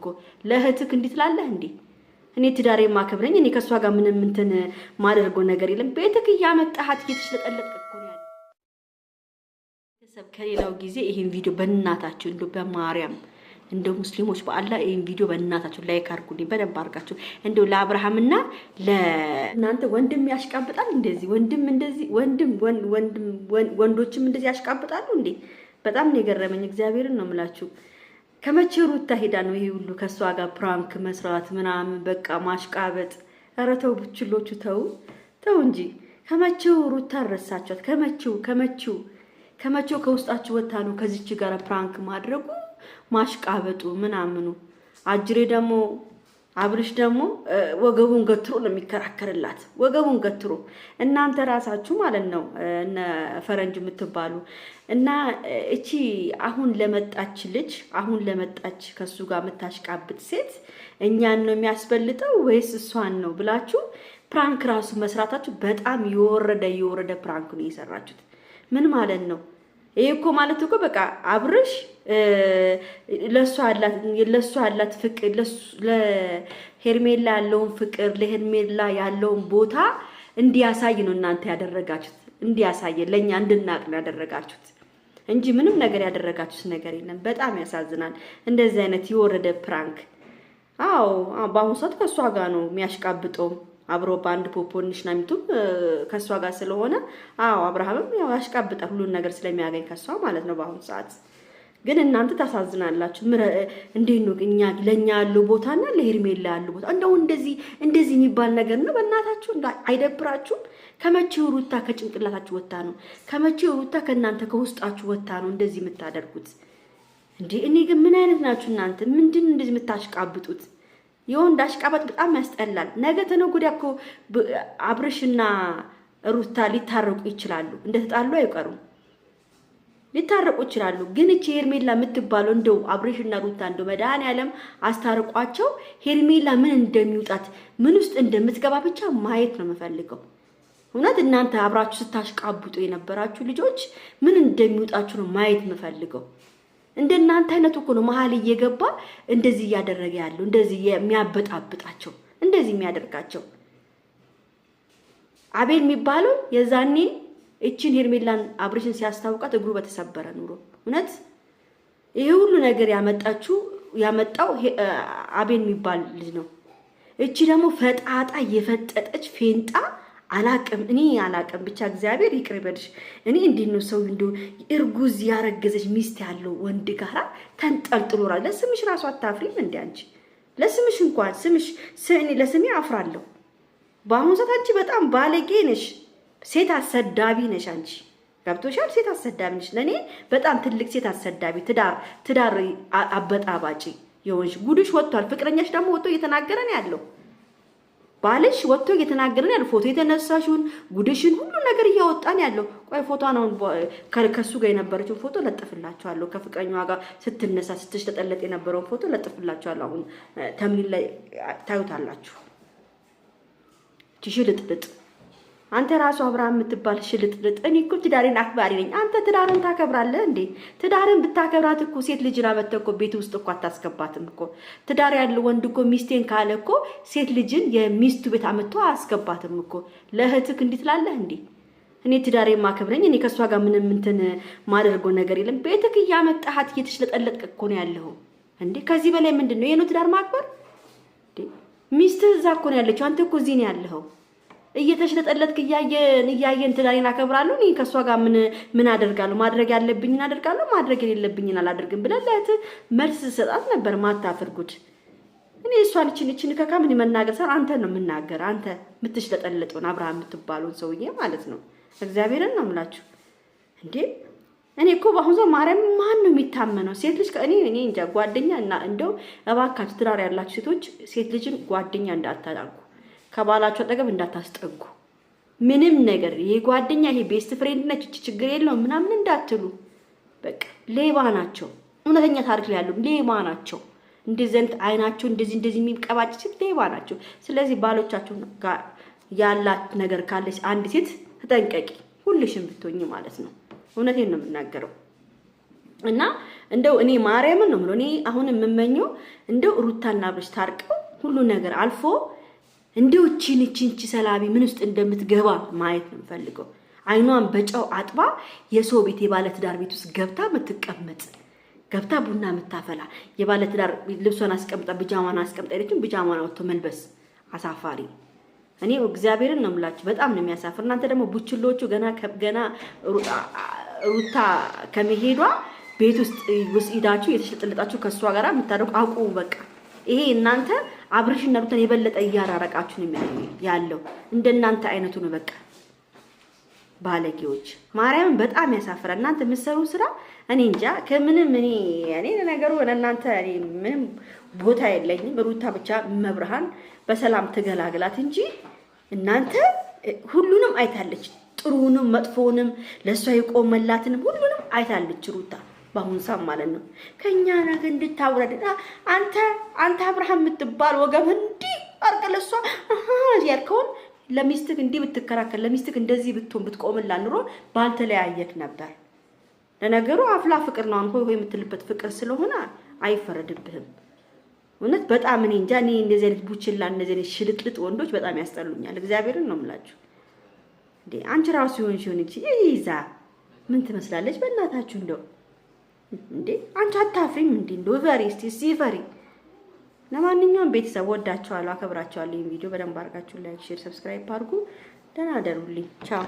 እኮ ለእህትክ እንዴት ላለህ እንዴ እኔ ትዳሬ ማከብረኝ እኔ ከሷ ጋር ምንም እንትን ማደርገው ነገር የለም ቤትክ ያመጣሃት እየተሽለጠለጥክ እኮ ነው ያለው ሰብ ከሌላው ጊዜ ይሄን ቪዲዮ በእናታችሁ እንደው በማርያም እንደው ሙስሊሞች በአላህ ይሄን ቪዲዮ በእናታችሁ ላይክ አድርጉልኝ በደንብ አድርጋችሁ እንደው ለአብርሃምና ለእናንተ ወንድም ያሽቃብጣል እንደዚህ ወንድም እንደዚህ ወንዶችም እንደዚህ ያሽቃብጣሉ እንዴ በጣም ነው የገረመኝ እግዚአብሔርን ነው የምላችሁ ከመቼ ሩታ ሄዳ ነው ይሄ ሁሉ ከሷ ጋር ፕራንክ መስራት ምናምን በቃ ማሽቃበጥ ኧረ ተው ብችሎቹ ተው እንጂ ከመቼው ሩታ ረሳቻት ከመቼው ከውስጣችሁ ወጣ ነው ከዚች ጋር ፕራንክ ማድረጉ ማሽቃበጡ ምናምኑ አጅሬ ደግሞ አብርሽ ደግሞ ወገቡን ገትሮ ነው የሚከራከርላት ወገቡን ገትሮ እናንተ ራሳችሁ ማለት ነው እነ ፈረንጅ የምትባሉ እና እቺ አሁን ለመጣች ከሱ ጋር መታሽቃብጥ ሴት እኛን ነው የሚያስበልጠው ወይስ እሷን ነው ብላችሁ ፕራንክ ራሱ መስራታችሁ በጣም የወረደ ፕራንክ ነው የሰራችሁት ምን ማለት ነው ይሄ እኮ ማለት እኮ በቃ አብርሽ ለሷ ያላት ፍቅር ለሄርሜላ ያለውን ፍቅር ለሄርሜላ ያለውን ቦታ እንዲያሳይ ነው እናንተ ያደረጋችሁት እንዲያሳይ ለኛ እንድናቅ ነው ያደረጋችሁት እንጂ ምንም ነገር ያደረጋችሁት ነገር የለም በጣም ያሳዝናል እንደዚህ አይነት የወረደ ፕራንክ አዎ በአሁኑ ሰዓት ከሷ ጋር ነው የሚያሽቃብጠው አብሮ ባንድ ፖፖንሽ ናሚቱ ከሷ ጋር ስለሆነ አዎ አብርሃምም ያው ያሽቃብጣል ሁሉ ነገር ስለሚያገኝ ከሷ ማለት ነው በአሁኑ ሰዓት ግን እናንተ ታሳዝናላችሁ እንዴት ነው ለኛ ያለው ቦታና ለሄርሜላ ያለው ቦታ እንደዚህ የሚባል ነገር ነው በእናታችሁ አይደብራችሁ ከመቼው ሩታ ከጭንቅላታችሁ ወጣ ነው ከመቼው ሩታ ከእናንተ ከውስጣችሁ ወጣ ነው እንደዚህ የምታደርጉት እንዴ እኔ ግን ምን አይነት ናችሁ እናንተ ምንድን እንደዚህ የምታሽቃብጡት የወንድ አሽቃባጥ በጣም ያስጠላል ነገ ተነጎዳ እኮ አብርሽና ሩታ ሊታረቁ ይችላሉ እንደተጣሉ አይቀሩም ሊታረቁ ይችላሉ ግን እቺ ሄርሜላ የምትባለው እንደው አብርሽና ሩታ እንደው መድኃኒዓለም አስታርቋቸው ሄርሜላ ምን እንደሚውጣት ምን ውስጥ እንደምትገባ ብቻ ማየት ነው የምፈልገው እውነት እናንተ አብራችሁ ስታሽቃብጡ የነበራችሁ ልጆች ምን እንደሚውጣችሁ ነው ማየት የምፈልገው እንደናንተ አይነቱ እኮ ነው መሀል እየገባ እንደዚህ ያደረገ ያለው እንደዚህ የሚያበጣብጣቸው እንደዚህ የሚያደርጋቸው አቤል የሚባለው የዛኔ እቺን ሄርሜላን አብርሽን ሲያስታውቃት እግሩ በተሰበረ ኑሮ እውነት ይሄ ሁሉ ነገር ያመጣው አቤል የሚባል ልጅ ነው እቺ ደግሞ ፈጣጣ የፈጠጠች ፌንጣ እኔ አላቅም ብቻ እግዚአብሔር ይቅርበልሽ እኔ እንዴት ነው ሰው እንደው እርጉዝ ያረገዘች ሚስት ያለው ወንድ ጋራ ተንጠልጥሎራ ለስምሽ ራሱ አታፍሪም እንዴ አንቺ ለስምሽ እንኳን ለስሜ አፍራለሁ በአሁኑ ሰዓት አንቺ በጣም ባለጌ ነሽ ሴት አሰዳቢ ነሽ አንቺ ገብቶሻል ሴት አሰዳቢ ነሽ ለኔ በጣም ትልቅ ሴት አሰዳቢ ትዳር አበጣባጪ የወንሽ ጉድሽ ወጥቷል ፍቅረኛሽ ደግሞ ወጥቶ እየተናገረ ነው ያለው ባልሽ ወጥቶ እየተናገረ ነው ያለው ፎቶ የተነሳሽውን ጉድሽን ሁሉ ነገር እያወጣን ያለው ቆይ ፎቶ ነው ከሱ ጋር የነበረችው ፎቶ ለጥፍላችኋለሁ ከፍቅረኛዋ ጋር ስትነሳ ስትሽተጠለጥ የነበረው ፎቶ ለጥፍላችኋለሁ አሁን ተምሊል ላይ ታዩታላችሁ ትሽልጥልጥ አንተ ራሱ አብርሃም የምትባል ሽልጥልጥ እኔ እኮ ትዳሬን አክባሪ ነኝ አንተ ትዳርን ታከብራለህ እንዴ ትዳርን ብታከብራት እኮ ሴት ልጅና በተኮ ቤት ውስጥ እኮ አታስገባትም እኮ ትዳር ያለው ወንድ እኮ ሚስቴን ካለ እኮ ሴት ልጅን የሚስቱ ቤት አመጣው አያስገባትም እኮ ለእህትክ እንዴት ላለህ እንዴ እኔ ትዳሬን ማከብረኝ እኔ ከሷ ጋር ምንም እንትን ማደርገው ነገር የለም ቤትክ ያመጣሃት እየተሽለጠለጥክ እኮ ነው ያለው እንዴ ከዚህ በላይ ምንድነው የኔ ትዳር ማክበር እንዴ ሚስት እዛ እኮ ነው ያለችው አንተ እኮ እዚህ ነው ያለው እየተሽለጠለጥክ እያየን ትዳሬን አከብራለሁ እኔ ከሷ ጋር ምን አደርጋለሁ ማድረግ ያለብኝን አደርጋለሁ ማድረግ የሌለብኝን አላደርግም ብለለት መልስ ሰጣት ነበር ማታፈርጉት እኔ እሷን እቺን ከካምን መናገር ሰር አንተ ነው የምናገር አንተ የምትሽለጠለጥውን አብርሃም የምትባሉን ሰውዬ ማለት ነው እግዚአብሔርን ነው የምላችሁ እንዴ እኔ እኮ በአሁን ዘመን ማርያም ማን ነው የሚታመነው ሴት ልጅ እኔ እንጃ ጓደኛ እና እንደው እባካችሁ ትዳር ያላችሁ ሴቶች ሴት ልጅን ጓደኛ እንዳታጣጉ ከባላችሁ አጠገብ እንዳታስጠጉ ምንም ነገር ይሄ ጓደኛ ይሄ ቤስት ፍሬንድ ነች ችግር የለውም ምናምን እንዳትሉ በቃ ሌባ ናቸው እውነተኛ ታሪክ ላይ ያለው ሌባ ናቸው እንደዚህ አይናቸው እንደዚህ የሚቀባጭ ሌባ ናቸው ስለዚህ ባሎቻችሁ ጋር ያላት ነገር ካለች አንድ ሴት ተጠንቀቂ ሁልሽም ብትሆኚ ማለት ነው እውነቴን ነው የምናገረው እና እንደው እኔ ማርያምን ነው የምለው እኔ አሁን የምመኘው እንደው ሩታና አብርሽ ታርቀው ሁሉ ነገር አልፎ እንደው እቺ ሰላቢ ምን ውስጥ እንደምትገባ ማየት ነው የምፈልገው። አይኗን በጨው አጥባ የሰው ቤት የባለ ትዳር ቤት ውስጥ ገብታ የምትቀመጥ ገብታ ቡና የምታፈላ የባለ ትዳር ልብሷን አስቀምጣ ቢጃማን አስቀምጣ አይደለም ቢጃማን አውጥቶ መልበስ አሳፋሪ። እኔ እግዚአብሔርን ነው የምላችሁ በጣም ነው የሚያሳፍር። እናንተ ደግሞ ቡችሎቹ ገና ሩታ ከመሄዷ ቤት ውስጥ ሄዳችሁ የተሸጠለጣችሁ ከሷ ጋር የምታደርጉ አቁሙ በቃ። ይሄ እናንተ አብርሽና ሩታን የበለጠ እያራረቃችሁ ነው ያለው። እንደናንተ አይነቱ ነው በቃ ባለጌዎች። ማርያምን በጣም ያሳፍራል። እናንተ የምትሰሩ ስራ እኔ እንጃ ከምንም እኔ ነገሩ እናንተ ምንም ቦታ የለኝም። ሩታ ብቻ መብርሃን በሰላም ትገላግላት እንጂ እናንተ ሁሉንም አይታለች። ጥሩንም መጥፎንም ለሷ የቆመላትን ሁሉንም አይታለች ሩታ በአሁን ሰዓት ማለት ነው። ከኛ ነገር እንድታውረድ አንተ አብርሃም የምትባል ወገብ እንዲህ አርቀለሷ ያልከውን ለሚስትክ እንዲህ ብትከራከል ለሚስትክ እንደዚህ ብትቆምላ ኑሮ ባልተለያየክ ነበር። ለነገሩ አፍላ ፍቅር ነው አንኮ ወይ የምትልበት ፍቅር ስለሆነ አይፈረድብህም። እውነት በጣም እኔ እንጃ እኔ እንደዚህ አይነት ቡችላ እንደዚህ አይነት ሽልጥልጥ ወንዶች በጣም ያስጠሉኛል። እግዚአብሔርን ነው የምላችሁ። እንዴ አንቺ ራሱ ይሆን እንጂ ይዛ ምን ትመስላለች በእናታችሁ እንደው እንዴ አንቺ አታፍሪም እንዴ? እንደው ፈሪ እስቲ ፈሪ። ለማንኛውም ቤተሰብ ወዳችኋለሁ፣ አከብራችኋለሁ። ይሄን ቪዲዮ በደንብ አድርጋችሁ ላይክ፣ ሼር፣ ሰብስክራይብ አድርጉ። ደህና ደሩልኝ። ቻው